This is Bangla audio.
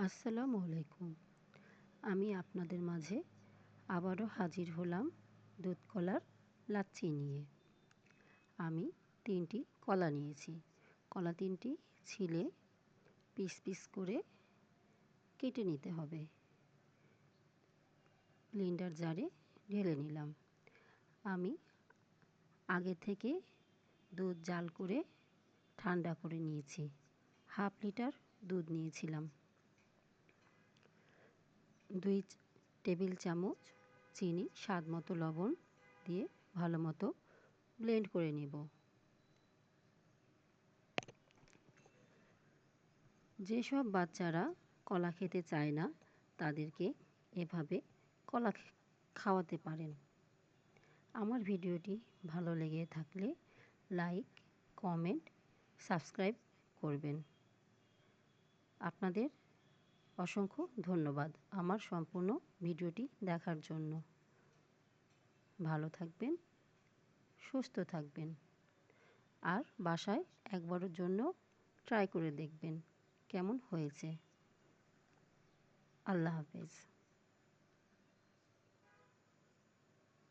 আসসালামু আলাইকুম। আমি আপনাদের মাঝে আবারও হাজির হলাম দুধ কলার লাচ্ছি নিয়ে। আমি 3টি কলা নিয়েছি। কলা 3টি ছিলে পিস পিস করে কেটে নিতে হবে। ব্লেন্ডার জারে ঢেলে নিলাম। আমি আগে থেকে দুধ জাল করে ঠান্ডা করে নিয়েছি। হাফ লিটার দুধ নিয়েছিলাম। 2 টেবিল চামচ চিনি, স্বাদ মতো লবণ দিয়ে ভালো মতো ব্লেন্ড করে নেব। যেসব বাচ্চারা কলা খেতে চায় না তাদেরকে এভাবে কলা খাওয়াতে পারেন। আমার ভিডিওটি ভালো লেগে থাকলে লাইক, কমেন্ট, সাবস্ক্রাইব করবেন। আপনাদের অসংখ্য ধন্যবাদ আমার সম্পূর্ণ ভিডিওটি দেখার জন্য। ভালো থাকবেন, সুস্থ থাকবেন, আর বাসায় একবারের জন্য ট্রাই করে দেখবেন কেমন হয়েছে। আল্লাহ হাফেজ।